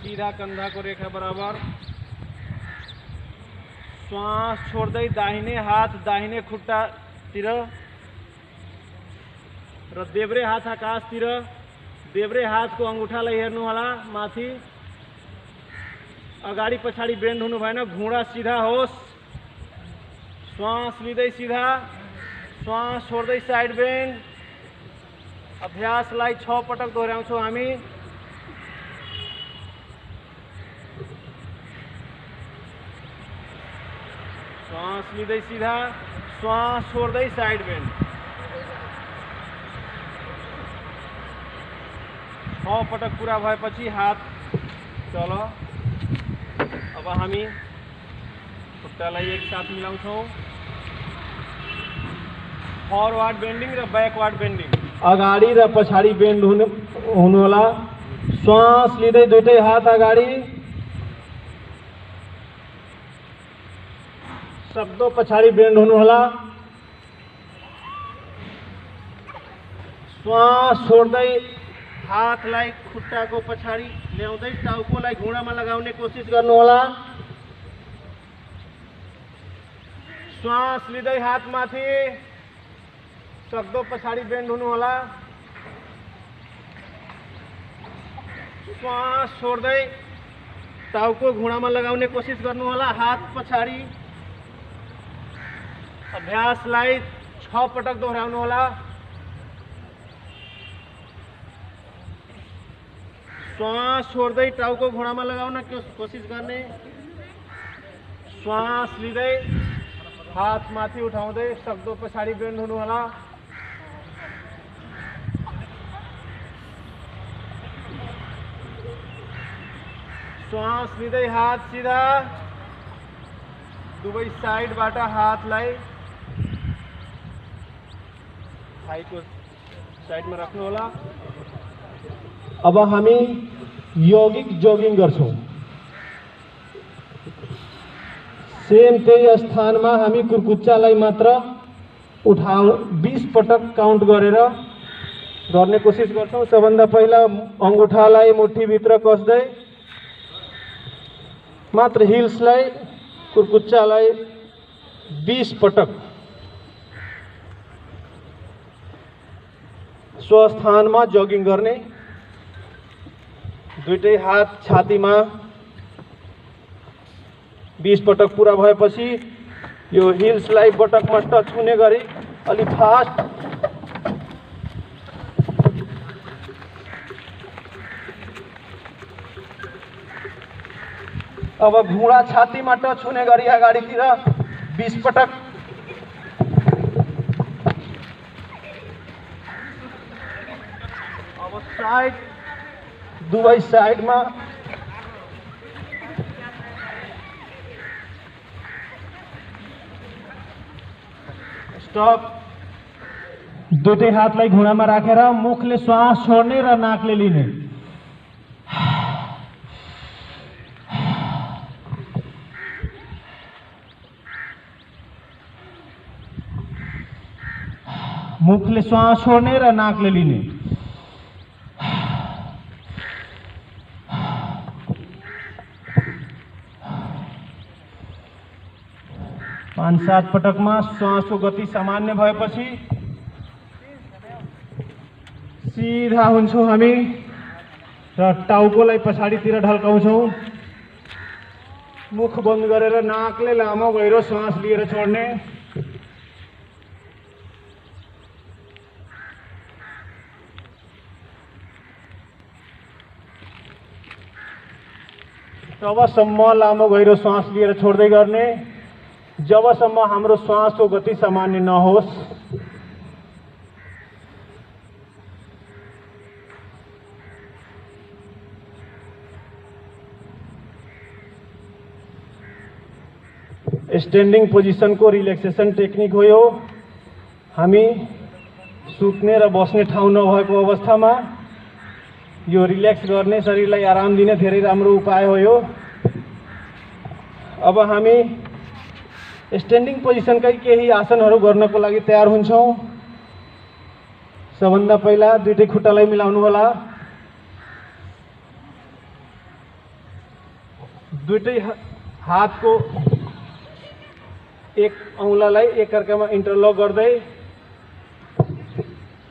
सीधा कंधा को रेखा बराबर। श्वास छोड्दै दाहिने हात दाहिने खुट्टातिर र देब्रे हात आकाशतिर। देब्रे हातको अंगुठालाई हेर्नु होला माथि। अगाडि पछाडि बेन्ड हुनु भएन, घुँडा सिधा होस्। श्वास लिँदै सिधा, श्वास छोड्दै साइड बेन्ड। अभ्यासलाई 6 पटक दोहोऱ्याउँछौँ हामी। श्वास लिँदै सिधा, श्वास छोड्दै साइड बेन्ड। 6 पटक पूरा भएपछि हात तल। अब हामी खुट्टालाई एकसाथ मिलाउँछौँ। फरवर्ड बेन्डिङ र ब्याकवर्ड बेन्डिङ। अगाडि र पछाडि बेन्ड हुनु होला। श्वास लिँदै दुईटै हात अगाडि, सक्दो पछाडि बेन्ड हुनु होला। श्वास छोड्दै हातलाई खुट्टाको पछाडि ल्याउँदै टाउकोलाई घुँडामा लगाउने कोसिस गर्नु होला। श्वास लिँदै हात माथि, सक्दो पछाडि बेन्ड हुनु होला। श्वास छोड्दै टाउको घुँडामा लगाउने कोसिस गर्नु होला। हात पछाडि। अभ्यासलाई 6 पटक दोहोऱ्याउनु होला। श्वास छोड्दै टाउको घुँडामा लगाउन कोसिस गर्ने। श्वास लिँदै हात माथि उठाउँदै सक्दो पछाडि बेन्ड हुनु होला। श्वास लिँदै हात सिधा, दुवै साइडबाट हातलाई थाइको साइडमा राख्नु होला। अब हामी यौगिक जोगिङ गर्छौँ। सेम त्यही स्थानमा हामी कुर्कुच्चालाई मात्र 20 पटक काउन्ट गरेर गर्ने कोसिस गर्छौँ। सबभन्दा पहिला अंगुठालाई मुठीभित्र कस्दै मात्र हिल्सलाई कुर्कुच्चालाई 20 पटक स्वस्थानमा जोगिङ गर्ने। दुईटै हात छातीमा 20 पटक पूरा भएपछि यो हिल्सलाई बटकमा टच हुने गरी अलि फास्ट अब घुँडा छातीमा टच हुने गरी अगाडितिर 20 पटक। अब साइड, दुवै साइडमा स्टप। दुईटै हातलाई घुँडामा राखेर मुखले श्वास छोड्ने र नाकले लिने। मुखले श्वास छोड्ने र नाकले लिने। 5-7 पटकमा श्वासको गति सामान्य भएपछि सीधा हुन्छौँ हामी र टाउकोलाई पछाडितिर ढल्काउँछौँ। मुख बन्द गरेर नाकले लामो गहिरो श्वास लिएर छोड्ने। तबसम्म लामो गहिरो श्वास लिएर छोड्दै गर्ने जबसम्म हाम्रो श्वासको गति सामान्य नहोस्। स्ट्यान्डिङ पोजिसनको रिल्याक्सेसन टेक्निक हो यो। हामी सुत्ने र बस्ने ठाउँ नभएको अवस्थामा यो रिल्याक्स गर्ने, शरीरलाई आराम दिने धेरै राम्रो उपाय हो यो। अब हामी स्ट्यान्डिङ पोजिसनकै केही आसनहरू गर्नको लागि तयार हुन्छौँ। सबभन्दा पहिला दुईटै खुट्टालाई मिलाउनु होला। दुईटै हातको एक औँलालाई एकअर्कामा इन्टरलक गर्दै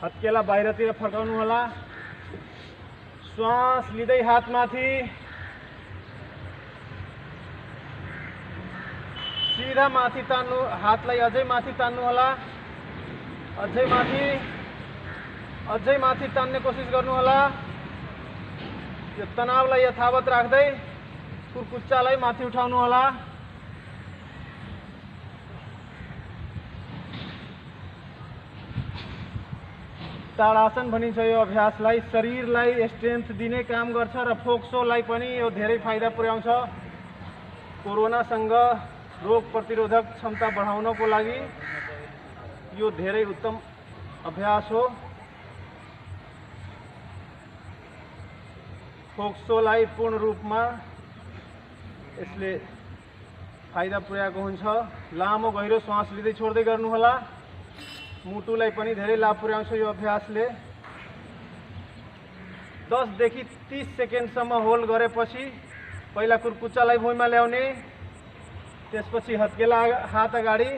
हत्केला बाहिरतिर फर्काउनु होला। श्वास लिँदै हात माथि, सिधा माथि तान्नु, हातलाई अझै माथि तान्नु होला। अझै माथि तान्ने कोसिस गर्नु होला। यो तनावलाई यथावत राख्दै कुर्कुच्चालाई माथि उठाउनु होला। ताडासन भनिन्छ यो अभ्यासलाई। शरीरलाई स्ट्रेन्थ दिने काम गर्छ र फोक्सोलाई पनि यो धेरै फाइदा पुर्याउँछ। कोरोनासँग रोग प्रतिरोधक क्षमता बढाउनको लागि यो धेरै उत्तम अभ्यास हो। फोक्सोलाई पूर्ण रूपमा यसले फाइदा पुर्याएको हुन्छ। लामो गहिरो श्वास लिँदै छोड्दै गर्नुहोला। मुटुलाई पनि धेरै लाभ पुर्याउँछ यो अभ्यासले। 10 देखि 30 सेकेन्डसम्म होल्ड गरेपछि पहिला कुर्कुच्चालाई भुइँमा ल्याउने, त्यसपछि हत्केला हात अगाडि,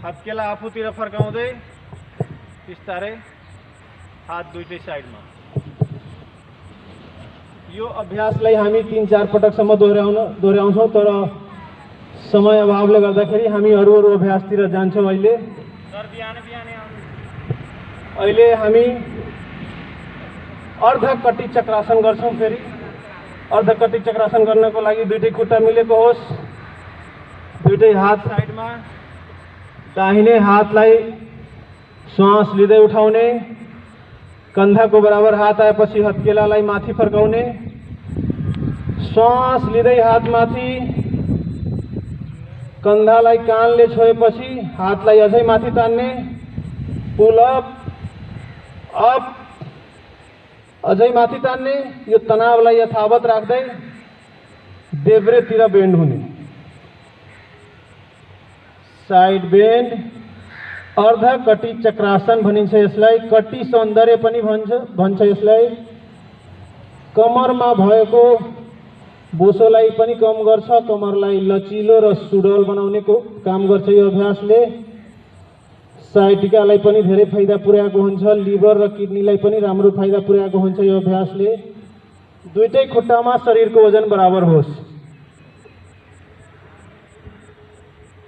हत्केला आफूतिर फर्काउँदै बिस्तारै हात दुईटै साइडमा। यो अभ्यासलाई हामी 3-4 पटकसम्म दोहोऱ्याउँछौँ, तर समय अभावले गर्दाखेरि हामी अरू अभ्यासतिर जान्छौँ। अहिले हामी अर्धकटी चक्रासन गर्छौँ। फेरि अर्धकटी चक्रासन गर्नको लागि दुईटै खुट्टा मिलेको होस्, दुईटै हात साइडमा, दाहिने हातलाई श्वास लिँदै उठाउने, कन्धाको बराबर हात आएपछि हत्केलालाई माथि फर्काउने, श्वास लिँदै हात माथि, कन्धालाई कानले छोएपछि हातलाई अझै माथि तान्ने, पुल अप, अझै माथि तान्ने। यो तनावलाई यथावत राख्दै देब्रेतिर बेन्ड हुने, साइड बेन्ड। अर्धकटी चक्रासन भनिन्छ यसलाई। कटी सौन्दर्य पनि भन्छ यसलाई। कमरमा भएको बोसोलाई पनि कम गर्छ, कमरलाई लचिलो र सुडौल बनाउने काम गर्छ यो अभ्यासले। साइटिकालाई पनि धेरै फाइदा पुर्याएको हुन्छ। लिभर र किडनीलाई पनि राम्रो फाइदा पुर्याएको हुन्छ यो अभ्यासले। दुईटै खुट्टामा शरीरको वजन बराबर होस्।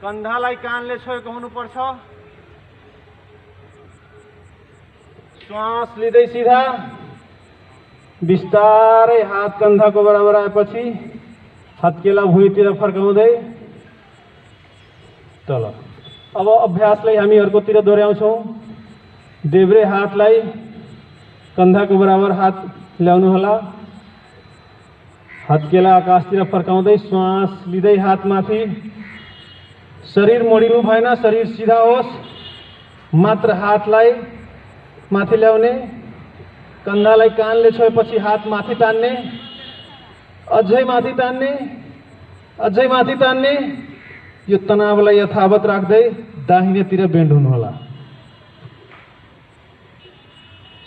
कन्धालाई कानले छोएको हुनुपर्छ। श्वास लिँदै सिधा, बिस्तारै हात कन्धाको बराबर आएपछि हत्केला भुइँतिर फर्काउँदै तल। अब अभ्यासलाई हामी अर्कोतिर दोहोऱ्याउँछौँ। देब्रे हातलाई कन्धाको बराबर हात ल्याउनु होला। हत्केला आकाशतिर फर्काउँदै श्वास लिँदै हात माथि। शरीर मोडिनु भएन, शरीर सिधा होस्। मात्र हातलाई माथि ल्याउने, कन्धालाई कानले छोएपछि हात माथि तान्ने, अझै माथि तान्ने, अझै माथि तान्ने। यो तनावलाई यथावत राख्दै दाहिनेतिर बेन्ड हुनुहोला।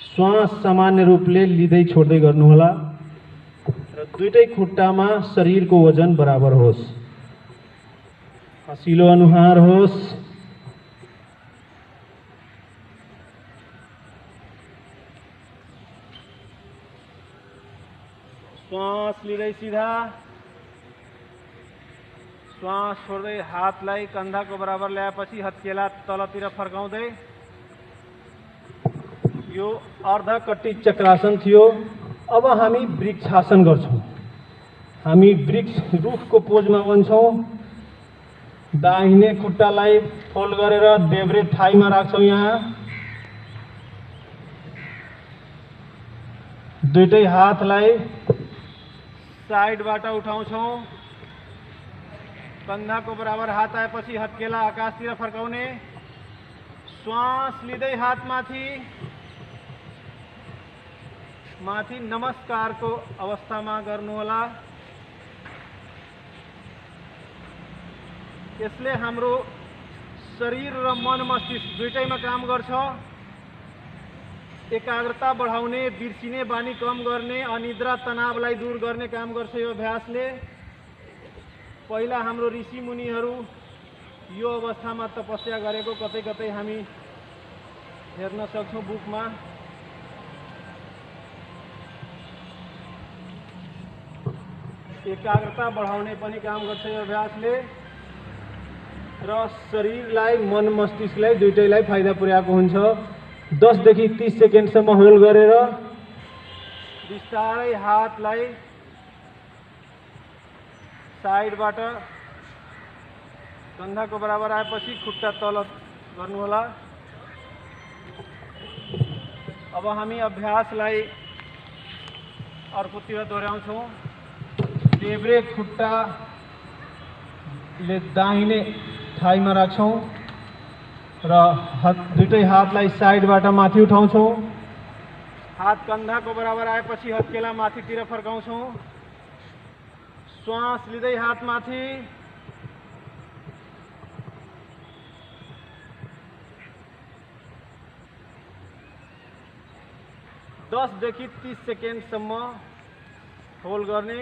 श्वास सामान्य रूपले लिँदै छोड्दै गर्नुहोला र दुईटै खुट्टामा शरीरको वजन बराबर होस्। हसिलो अनुहार होस्। श्वास लिँदै सिधा, श्वास छोड्दै हातलाई कन्धाको बराबर ल्याएपछि हत्केला तलतिर फर्काउँदै। यो अर्धकटी चक्रासन थियो। अब हामी वृक्षासन गर्छौँ। हामी रुखको पोजमा बन्छौँ। दाहिने खुट्टालाई फोल्ड गरेर देब्रे थाईमा राख्छौँ। यहाँ दुईटै हातलाई साइडबाट उठाउँछौँ। कन्धाको बराबर हात आएपछि हत्केला आकाशतिर फर्काउने। श्वास लिँदै हात माथि, माथि नमस्कारको अवस्थामा गर्नुहोला। यसले हाम्रो शरीर र मन मस्तिष्क दुईटैमा काम गर्छ। एकाग्रता बढाउने, बिर्सिने बानी कम गर्ने, अनिद्रा तनावलाई दूर गर्ने काम गर्छ यो अभ्यासले। पहिला हाम्रो ऋषि मुनिहरू यो अवस्थामा तपस्या गरेको कतै कतै हामी हेर्न सक्छौँ बुकमा। एकाग्रता बढाउने पनि काम गर्छ यो अभ्यासले र शरीरलाई, मन मस्तिष्कलाई दुईटैलाई फाइदा पुर्याएको हुन्छ। 10 देखि 30 सेकेन्डसम्म होल्ड गरेर बिस्तारै हातलाई साइडबाट कन्धाको बराबर आएपछि खुट्टा तल गर्नुहोला। अब हामी अभ्यासलाई अर्कोतिर दोहोऱ्याउँछौँ। देब्रे खुट्टाले दाहिने थाइमा राख्छौँ र दुईटै हातलाई साइडबाट माथि उठाउँछौँ। हात कन्धाको बराबर आएपछि हत्केला माथितिर फर्काउँछौँ। श्वास लिँदै हात माथि, दस देखि 30 सेकेन्डसम्म होल्ड गर्ने।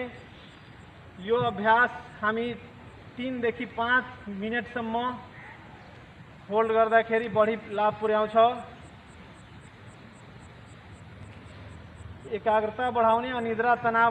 यो अभ्यास हामी 3 देखि 5 मिनटसम्म होल्ड गर्दाखेरि बढी लाभ पुर्याउँछ। एकाग्रता बढाउने, अनिद्रा तनाव